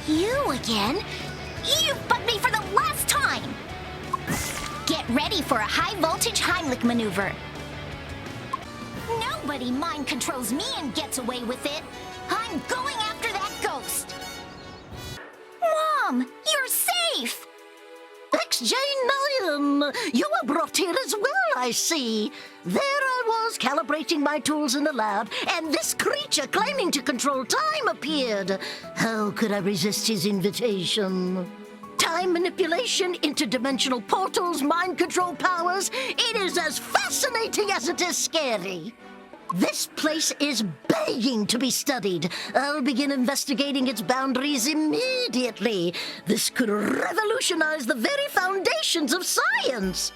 You again? You bugged me for the last time! Get ready for a high-voltage Heimlich maneuver. Nobody mind controls me and gets away with it. I'm going after that ghost. Mom, you're safe! XJ9, you were brought here as well, I see. There I was, calibrating my tools in the lab, and this creature claiming to control time appeared. How could I resist his invitation? Time manipulation, interdimensional portals, mind control powers. It is as fascinating as it is scary. This place is begging to be studied. I'll begin investigating its boundaries immediately. This could revolutionize the very foundations of science.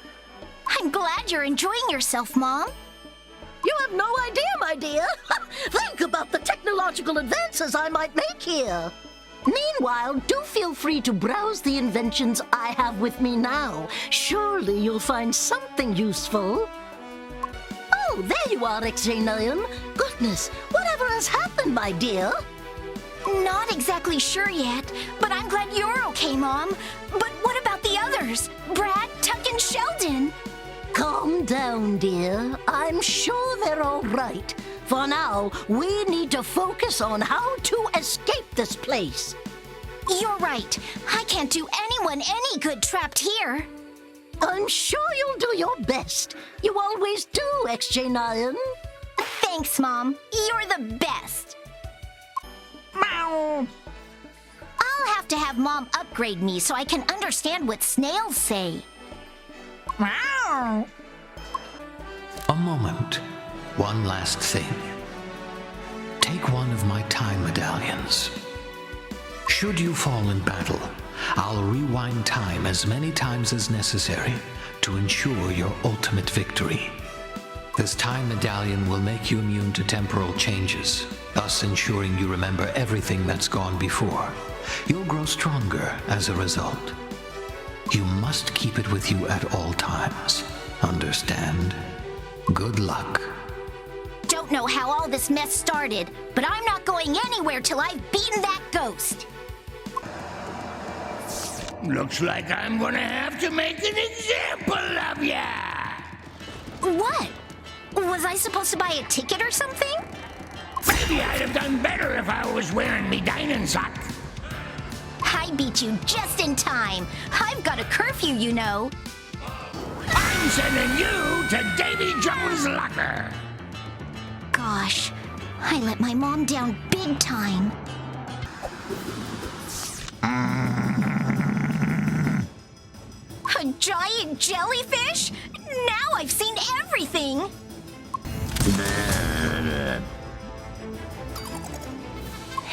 I'm glad you're enjoying yourself, Mom. You have no idea, my dear. Think about the technological advances I might make here. Meanwhile, do feel free to browse the inventions I have with me now. Surely you'll find something useful. Oh, there you are, XJ9. Goodness, whatever has happened, my dear? Not exactly sure yet, but I'm glad you're okay, Mom. But what about the others? Brad, Tuck, and Sheldon? Calm down, dear. I'm sure they're all right. For now, we need to focus on how to escape this place. You're right. I can't do anyone any good trapped here. I'm sure you'll do your best. You always do, XJ9. Thanks, Mom. You're the best. Meow. I'll have to have Mom upgrade me so I can understand what snails say. Meow. A moment. One last thing. Take one of my time medallions. Should you fall in battle, I'll rewind time as many times as necessary to ensure your ultimate victory. This time medallion will make you immune to temporal changes, thus ensuring you remember everything that's gone before. You'll grow stronger as a result. You must keep it with you at all times. Understand? Good luck. Don't know how all this mess started, but I'm not going anywhere till I've beaten that ghost. Looks like I'm gonna have to make an example of ya! What? Was I supposed to buy a ticket or something? Maybe I'd have done better if I was wearing me dining sock. I beat you just in time. I've got a curfew, you know. I'm sending you to Davy Jones' locker. Gosh, I let my mom down big time. A giant jellyfish? Now I've seen everything!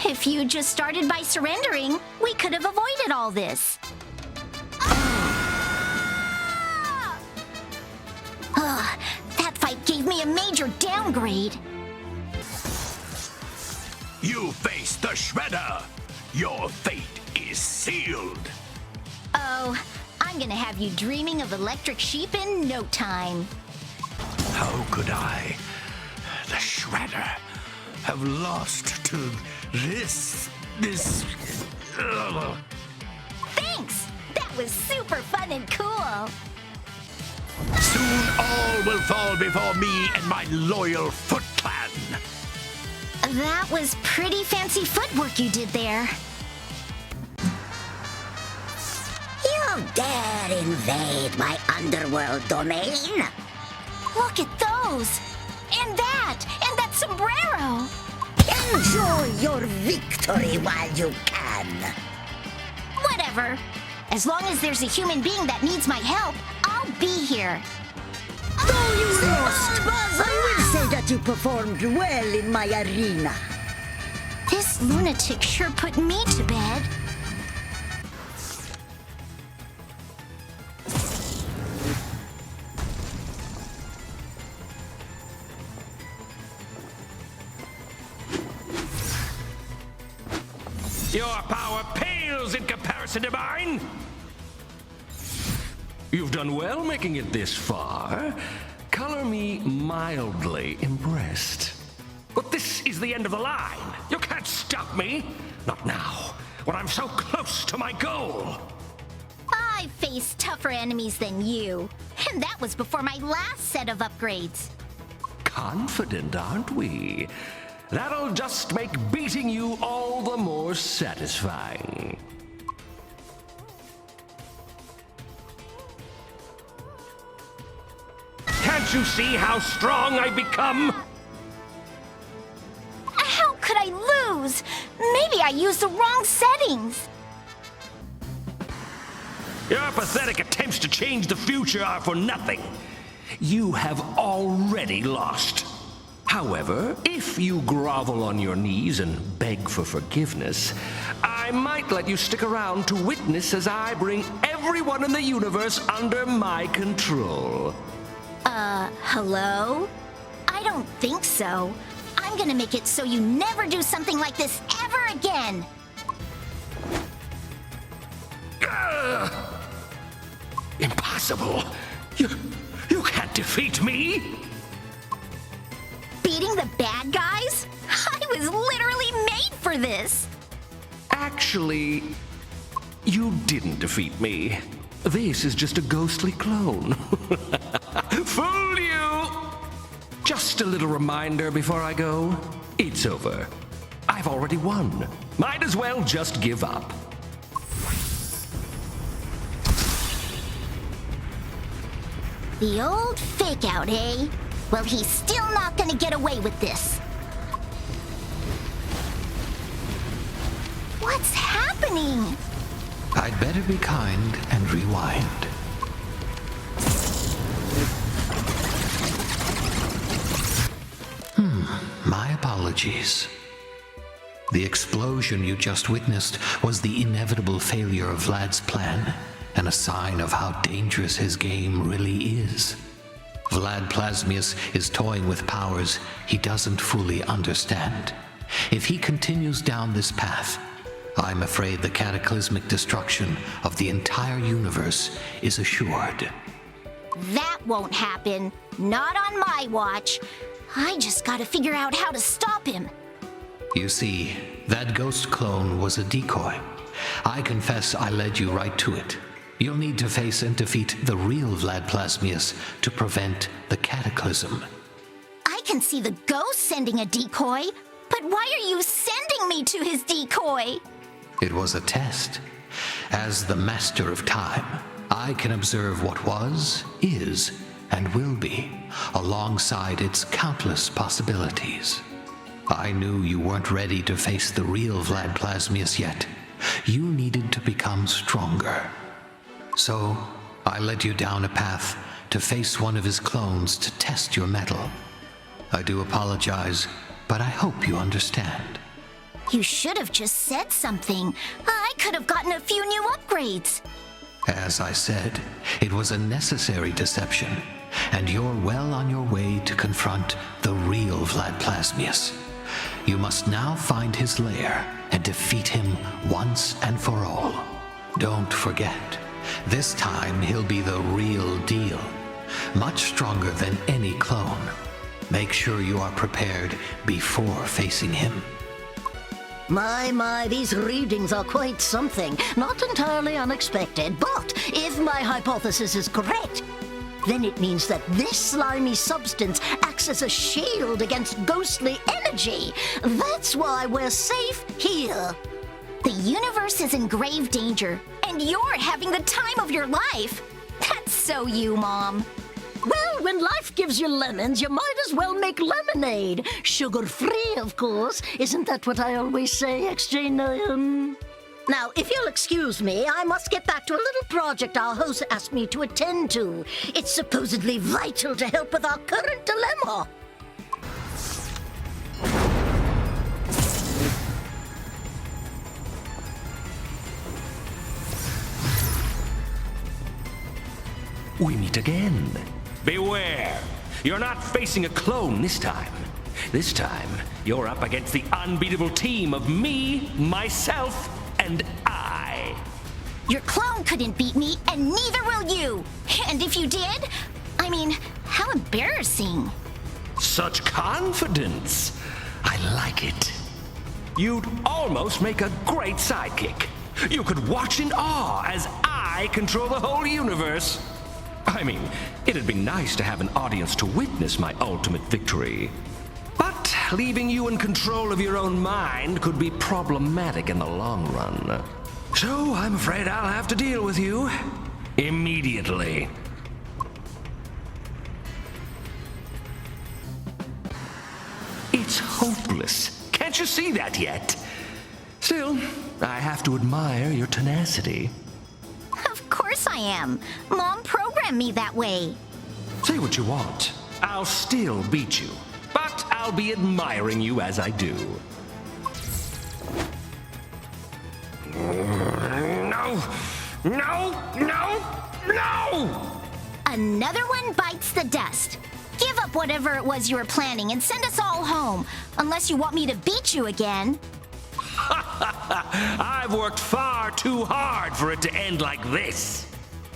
If you just started by surrendering, we could have avoided all this. That fight gave me a major downgrade. You face the Shredder. Your fate is sealed. Oh, I'm gonna have you dreaming of electric sheep in no time. How could I, the Shredder, have lost to this... Thanks! That was super fun and cool. Soon all will fall before me and my loyal Foot Clan. That was pretty fancy footwork you did there. You dare invade my underworld domain? Look at those! And that sombrero! Enjoy your victory while you can. Whatever. As long as there's a human being that needs my help, I'll be here. Though you lost, I will say that you performed well in my arena. This lunatic sure put me to bed. Your power pales in comparison to mine. You've done well making it this far. Color me mildly impressed. But this is the end of the line. You can't stop me. Not now. when I'm so close to my goal? I've faced tougher enemies than you. And that was before my last set of upgrades. Confident, aren't we? That'll just make beating you all the more satisfying. Can't you see how strong I've become? How could I lose? Maybe I used the wrong settings. Your pathetic attempts to change the future are for nothing. You have already lost. However, if you grovel on your knees and beg for forgiveness, I might let you stick around to witness as I bring everyone in the universe under my control. Hello? I don't think so. I'm gonna make it so you never do something like this ever again. Impossible! You can't defeat me! Beating the bad guys? I was literally made for this. Actually, you didn't defeat me. This is just a ghostly clone. Fool you! Just a little reminder before I go. It's over. I've already won. Might as well just give up. The old fake out, eh? Well, he's still not gonna get away with this. What's happening? I'd better be kind and rewind. My apologies. The explosion you just witnessed was the inevitable failure of Vlad's plan, and a sign of how dangerous his game really is. Vlad Plasmius is toying with powers he doesn't fully understand. If he continues down this path, I'm afraid the cataclysmic destruction of the entire universe is assured. That won't happen. Not on my watch. I just gotta figure out how to stop him. You see, that ghost clone was a decoy. I confess I led you right to it. You'll need to face and defeat the real Vlad Plasmius to prevent the cataclysm. I can see the ghost sending a decoy, but why are you sending me to his decoy? It was a test. As the master of time, I can observe what was, is, and will be, alongside its countless possibilities. I knew you weren't ready to face the real Vlad Plasmius yet. You needed to become stronger. So, I led you down a path to face one of his clones to test your mettle. I do apologize, but I hope you understand. You should have just said something. I could have gotten a few new upgrades. As I said, it was a necessary deception, and you're well on your way to confront the real Vlad Plasmius. You must now find his lair and defeat him once and for all. Don't forget, this time he'll be the real deal, much stronger than any clone. Make sure you are prepared before facing him. My, these readings are quite something. Not entirely unexpected, but if my hypothesis is correct, then it means that this slimy substance acts as a shield against ghostly energy. That's why we're safe here. The universe is in grave danger, and you're having the time of your life. That's so you, Mom. Well, when life gives you lemons, you might as well make lemonade. Sugar-free, of course. Isn't that what I always say, XJ9? Now, if you'll excuse me, I must get back to a little project our host asked me to attend to. It's supposedly vital to help with our current dilemma. We meet again. Beware! You're not facing a clone this time. This time, you're up against the unbeatable team of me, myself, and I. Your clone couldn't beat me, and neither will you. And if you did, I mean, how embarrassing. Such confidence. I like it. You'd almost make a great sidekick. You could watch in awe as I control the whole universe. I mean, it'd be nice to have an audience to witness my ultimate victory. But leaving you in control of your own mind could be problematic in the long run. So I'm afraid I'll have to deal with you immediately. It's hopeless. Can't you see that yet? Still, I have to admire your tenacity. Of course I am. Mom programmed me that way. Say what you want. I'll still beat you. But I'll be admiring you as I do. No! No! No! No! Another one bites the dust. Give up whatever it was you were planning and send us all home. Unless you want me to beat you again. I've worked far too hard for it to end like this.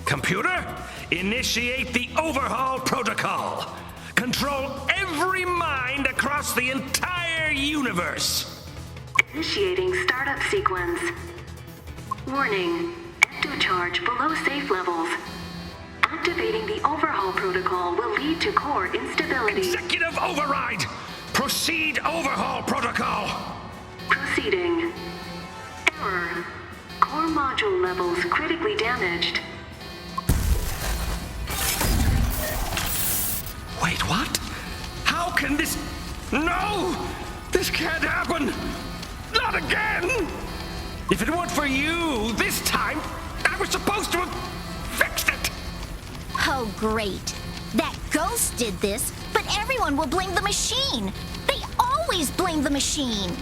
Computer, initiate the overhaul protocol. Control every mind across the entire universe. Initiating startup sequence. Warning, ectocharge below safe levels. Activating the overhaul protocol will lead to core instability. Executive override! Proceed overhaul protocol! Proceeding. Error. Core module levels critically damaged. Wait, what? How can this... No! This can't happen! Not again! If it weren't for you, this time, I was supposed to have fixed it! Oh, great. That ghost did this, but everyone will blame the machine. They always blame the machine.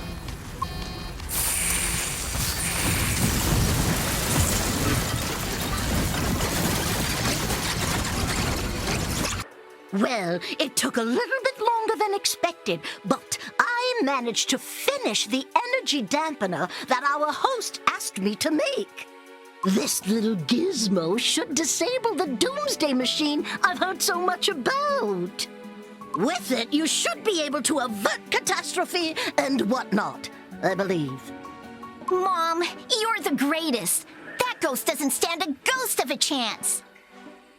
Well, it took a little bit longer than expected, but I managed to finish the energy dampener that our host asked me to make. This little gizmo should disable the doomsday machine I've heard so much about. With it, you should be able to avert catastrophe and whatnot, I believe. Mom, you're the greatest. That ghost doesn't stand a ghost of a chance.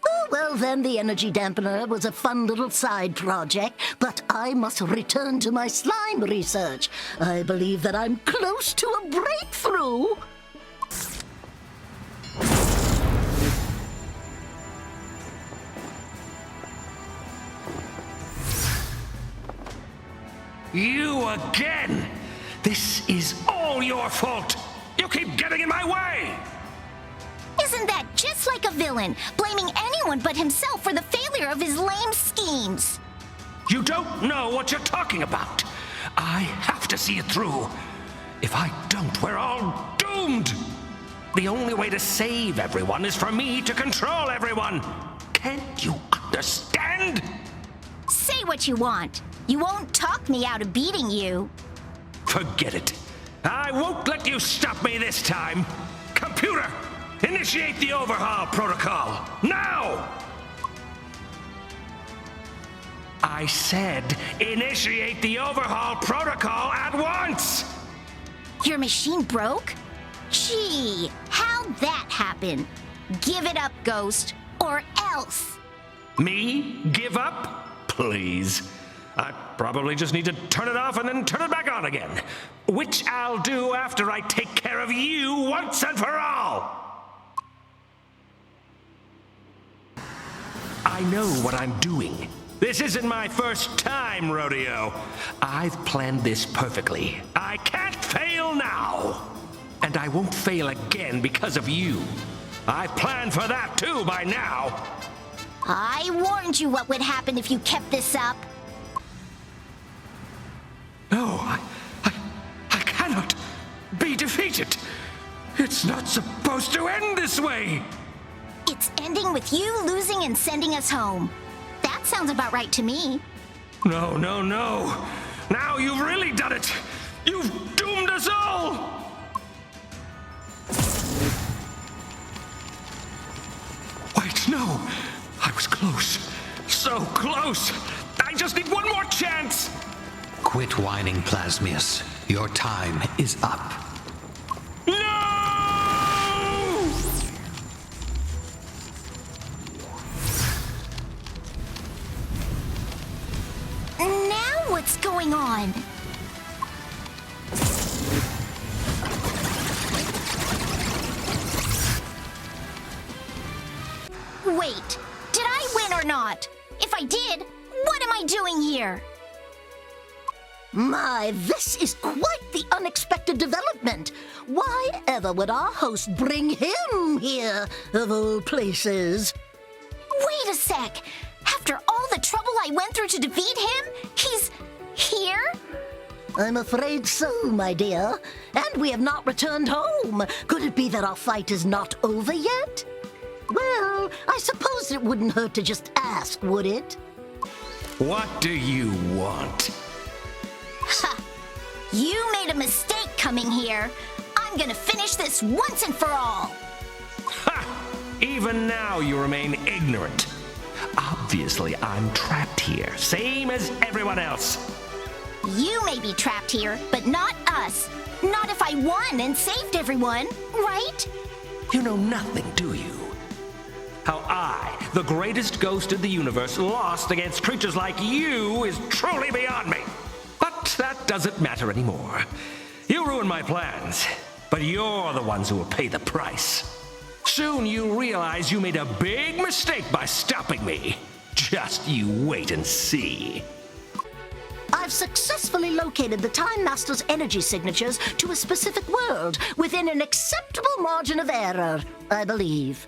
Oh, well, then the energy dampener was a fun little side project, but I must return to my slime research. I believe that I'm close to a breakthrough. You again! This is all your fault! You keep getting in my way! Isn't that just like a villain, blaming anyone but himself for the failure of his lame schemes? You don't know what you're talking about. I have to see it through. If I don't, we're all doomed. The only way to save everyone is for me to control everyone. Can't you understand? Say what you want. You won't talk me out of beating you. Forget it. I won't let you stop me this time. Computer, initiate the overhaul protocol. Now! I said initiate the overhaul protocol at once! Your machine broke? Gee, how'd that happen? Give it up, Ghost, or else. Me? Give up? Please. I probably just need to turn it off and then turn it back on again. Which I'll do after I take care of you once and for all. I know what I'm doing. This isn't my first time rodeo. I've planned this perfectly. I can't fail now. And I won't fail again because of you. I planned for that too by now. I warned you what would happen if you kept this up. No, I cannot be defeated. It's not supposed to end this way. It's ending with you losing and sending us home. That sounds about right to me. No, no, no. Now you've really done it. You've doomed us all. Wait, no. I was close. So close. I just need one more chance. Quit whining, Plasmius. Your time is up. Now what's going on? Wait, did I win or not? If I did, what am I doing here? My, this is quite the unexpected development. Why ever would our host bring him here, of all places? Wait a sec. After all the trouble I went through to defeat him, he's here? I'm afraid so, my dear. And we have not returned home. Could it be that our fight is not over yet? Well, I suppose it wouldn't hurt to just ask, would it? What do you want? Ha! You made a mistake coming here. I'm gonna finish this once and for all. Ha! Even now you remain ignorant. Obviously, I'm trapped here, same as everyone else. You may be trapped here, but not us. Not if I won and saved everyone, right? You know nothing, do you? How I, the greatest ghost in the universe, lost against creatures like you is truly beyond me. But that doesn't matter anymore. You ruined my plans, but you're the ones who will pay the price. Soon you realize you made a big mistake by stopping me. Just you wait and see. I've successfully located the Time Master's energy signatures to a specific world within an acceptable margin of error, I believe.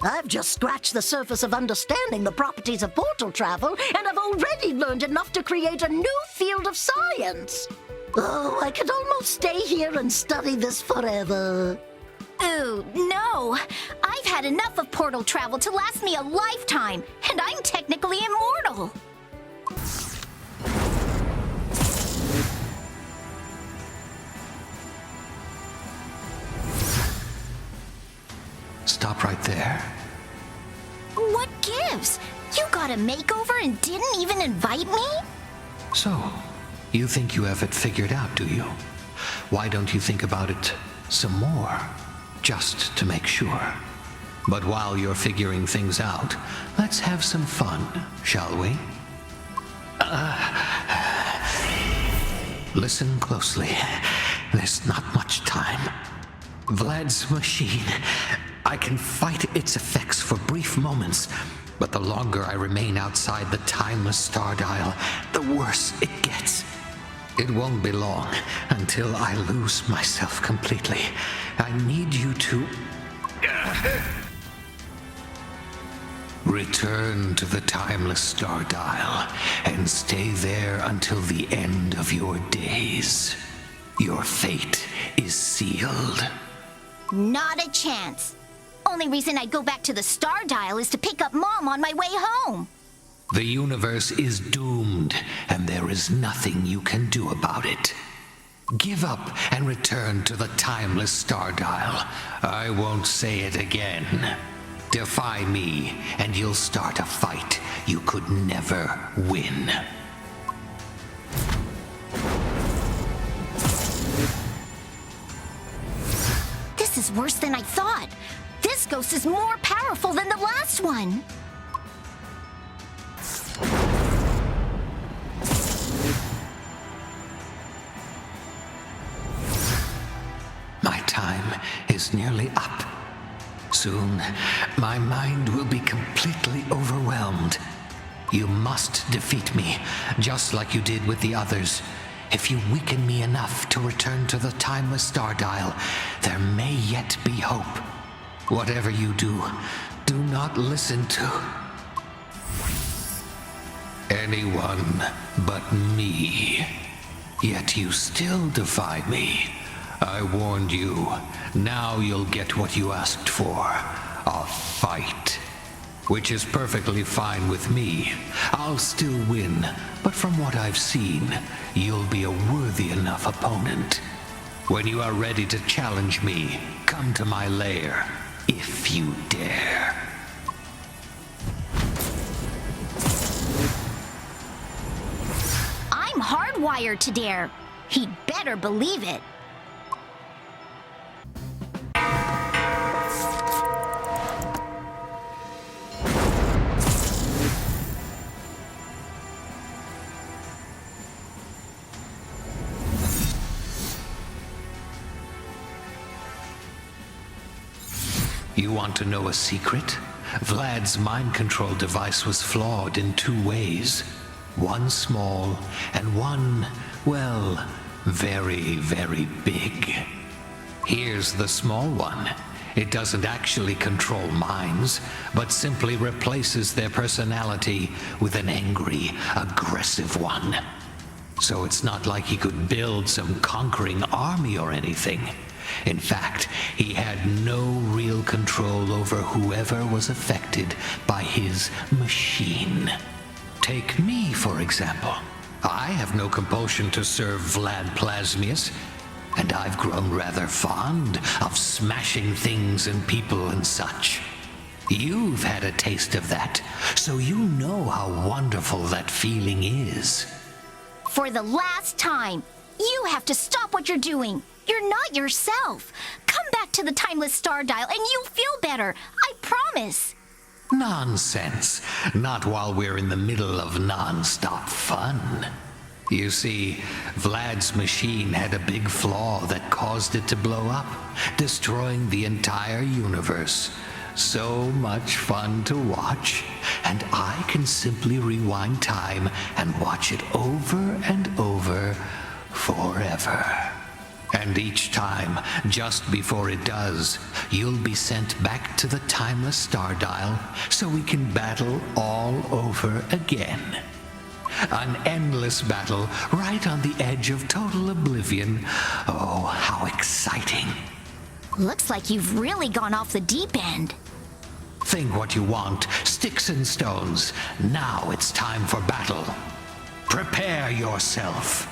I've just scratched the surface of understanding the properties of portal travel, and I've already learned enough to create a new field of science. Oh, I could almost stay here and study this forever. Ooh, no. I've had enough of portal travel to last me a lifetime, and I'm technically immortal. Stop right there. What gives? You got a makeover and didn't even invite me? So, you think you have it figured out, do you? Why don't you think about it some more? Just to make sure. But while you're figuring things out, let's have some fun, shall we? Listen closely. There's not much time. Vlad's machine. I can fight its effects for brief moments, but the longer I remain outside the timeless star dial, the worse it gets. It won't be long until I lose myself completely. I need you to... return to the timeless star dial and stay there until the end of your days. Your fate is sealed. Not a chance. Only reason I'd go back to the star dial is to pick up Mom on my way home. The universe is doomed, and there is nothing you can do about it. Give up and return to the timeless star dial. I won't say it again. Defy me, and you'll start a fight you could never win. This is worse than I thought. This ghost is more powerful than the last one. My time is nearly up. Soon, my mind will be completely overwhelmed. You must defeat me, just like you did with the others. If you weaken me enough to return to the timeless star dial, there may yet be hope. Whatever you do, do not listen to anyone but me. Yet you still defy me. I warned you. Now you'll get what you asked for. A fight. Which is perfectly fine with me. I'll still win, but from what I've seen, you'll be a worthy enough opponent. When you are ready to challenge me, come to my lair, if you dare. I'm hardwired to dare. He'd better believe it. You want to know a secret? Vlad's mind control device was flawed in two ways. One small and one, well, very, very big. Here's the small one. It doesn't actually control minds, but simply replaces their personality with an angry, aggressive one. So it's not like he could build some conquering army or anything. In fact, he had no real control over whoever was affected by his machine. Take me, for example. I have no compulsion to serve Vlad Plasmius, and I've grown rather fond of smashing things and people and such. You've had a taste of that, so you know how wonderful that feeling is. For the last time, you have to stop what you're doing. You're not yourself. Come back to the timeless star dial and you'll feel better. I promise. Nonsense. Not while we're in the middle of non-stop fun. You see, Vlad's machine had a big flaw that caused it to blow up, destroying the entire universe. So much fun to watch, and I can simply rewind time and watch it over and over forever. And each time, just before it does, you'll be sent back to the timeless star dial so we can battle all over again. An endless battle right on the edge of total oblivion. Oh, how exciting. Looks like you've really gone off the deep end. Think what you want, sticks and stones. Now it's time for battle. Prepare yourself.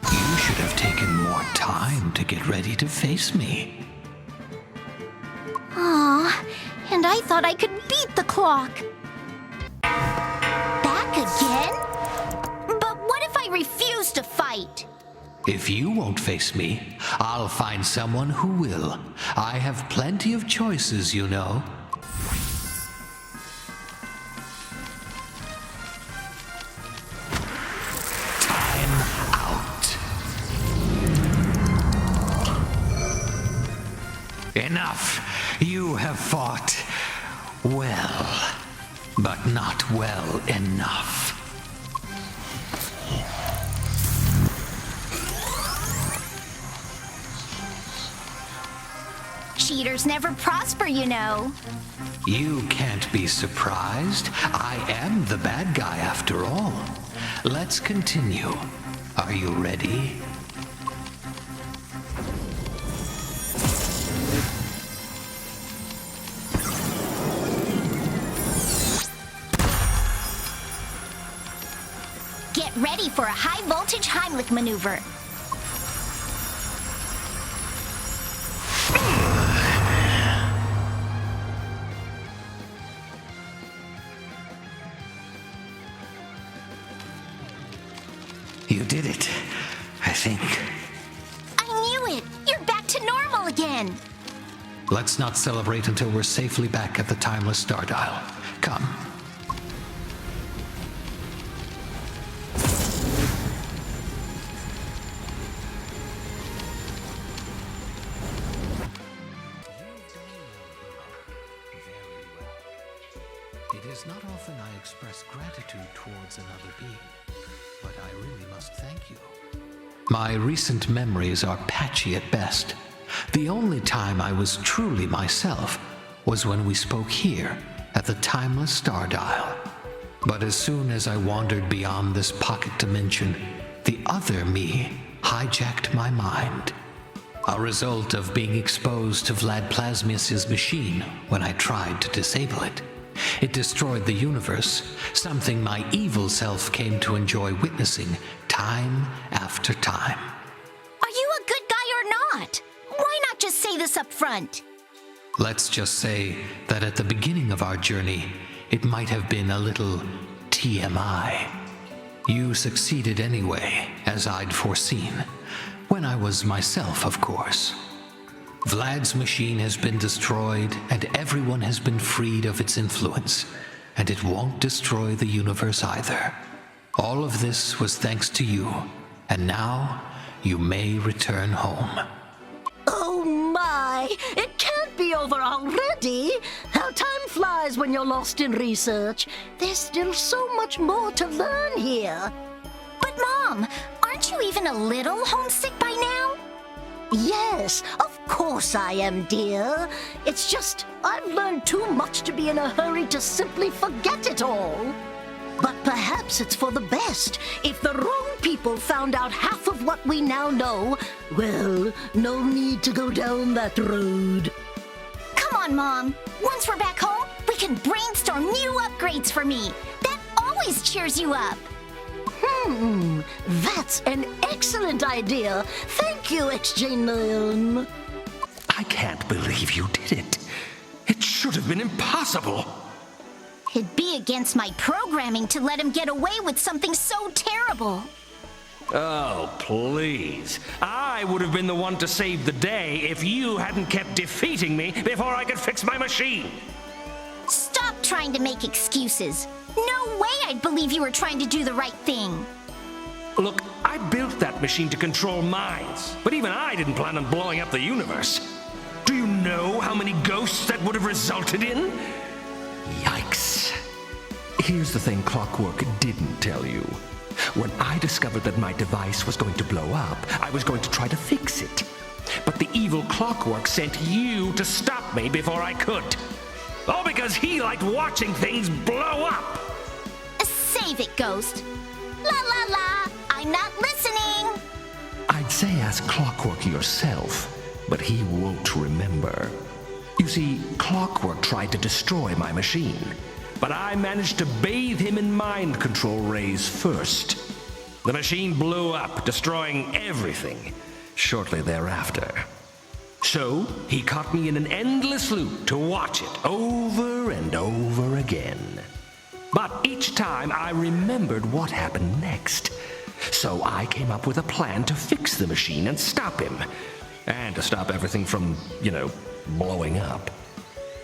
You should have taken more time to get ready to face me. Aw, and I thought I could beat the clock. Back again? But what if I refuse to fight? If you won't face me, I'll find someone who will. I have plenty of choices, you know. Time out. Enough. You have fought well, but not well enough. Cheaters never prosper, you know. You can't be surprised. I am the bad guy after all. Let's continue. Are you ready? Get ready for a high-voltage Heimlich maneuver. You did it, I think. I knew it! You're back to normal again! Let's not celebrate until we're safely back at the timeless star dial. Come. It is not often I express gratitude towards another being, but I really must thank you. My recent memories are patchy at best. The only time I was truly myself was when we spoke here at the timeless star dial. But as soon as I wandered beyond this pocket dimension, the other me hijacked my mind. A result of being exposed to Vlad Plasmius' machine when I tried to disable it. It destroyed the universe, something my evil self came to enjoy witnessing time after time. Are you a good guy or not? Why not just say this up front? Let's just say that at the beginning of our journey, it might have been a little TMI. You succeeded anyway, as I'd foreseen. When I was myself, of course. Vlad's machine has been destroyed, and everyone has been freed of its influence. And it won't destroy the universe either. All of this was thanks to you, and now you may return home. Oh my! It can't be over already! How time flies when you're lost in research. There's still so much more to learn here. But Mom, aren't you even a little homesick by now? Yes, of course I am, dear. It's just I've learned too much to be in a hurry to simply forget it all. But perhaps it's for the best. If the wrong people found out half of what we now know, well, no need to go down that road. Come on, Mom. Once we're back home, we can brainstorm new upgrades for me. That always cheers you up. That's an excellent idea. Thank you, XJ9. I can't believe you did it. It should have been impossible. It'd be against my programming to let him get away with something so terrible. Oh, please. I would have been the one to save the day if you hadn't kept defeating me before I could fix my machine. Stop trying to make excuses. No way I'd believe you were trying to do the right thing. Look, I built that machine to control minds, but even I didn't plan on blowing up the universe. Do you know how many ghosts that would have resulted in? Yikes. Here's the thing Clockwork didn't tell you. When I discovered that my device was going to blow up, I was going to try to fix it. But the evil Clockwork sent you to stop me before I could. All because he liked watching things blow up. Save it, Ghost. La la la, I'm not listening. I'd say ask Clockwork yourself, but he won't remember. You see, Clockwork tried to destroy my machine, but I managed to bathe him in mind control rays first. The machine blew up, destroying everything shortly thereafter. So, he caught me in an endless loop to watch it over and over again. But each time I remembered what happened next. So I came up with a plan to fix the machine and stop him. And to stop everything from, blowing up.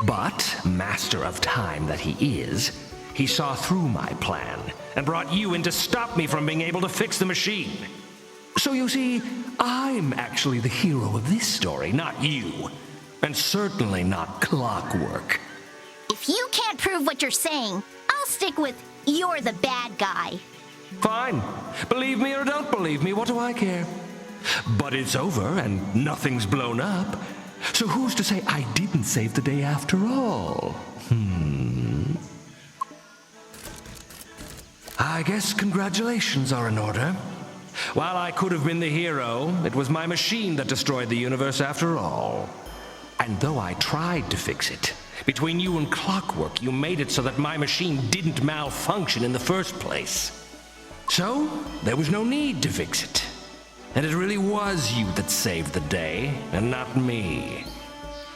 But, master of time that he is, he saw through my plan and brought you in to stop me from being able to fix the machine. So you see, I'm actually the hero of this story, not you. And certainly not Clockwork. If you can't prove what you're saying, I'll stick with you're the bad guy. Fine. Believe me or don't believe me, what do I care? But it's over and nothing's blown up. So who's to say I didn't save the day after all? I guess congratulations are in order. While I could have been the hero, it was my machine that destroyed the universe after all. And though I tried to fix it, between you and Clockwork, you made it so that my machine didn't malfunction in the first place. So, there was no need to fix it. And it really was you that saved the day, and not me.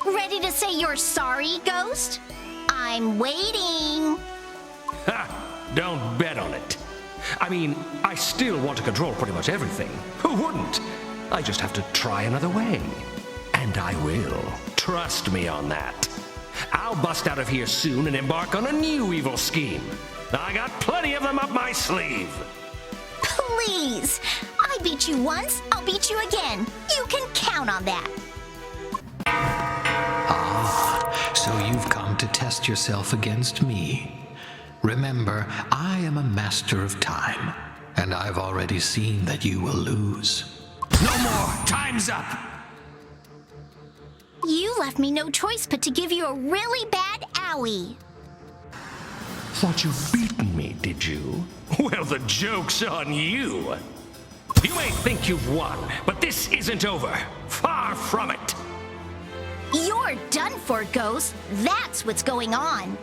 Ready to say you're sorry, Ghost? I'm waiting. Ha! Don't bet on it. I mean, I still want to control pretty much everything. Who wouldn't? I just have to try another way. And I will. Trust me on that. I'll bust out of here soon and embark on a new evil scheme. I got plenty of them up my sleeve. Please. I beat you once, I'll beat you again. You can count on that. So you've come to test yourself against me. Remember, I am a master of time, and I've already seen that you will lose. No more! Time's up! You left me no choice but to give you a really bad owie. Thought you'd beaten me, did you? Well, the joke's on you. You may think you've won, but this isn't over. Far from it. You're done for, Ghost. That's what's going on.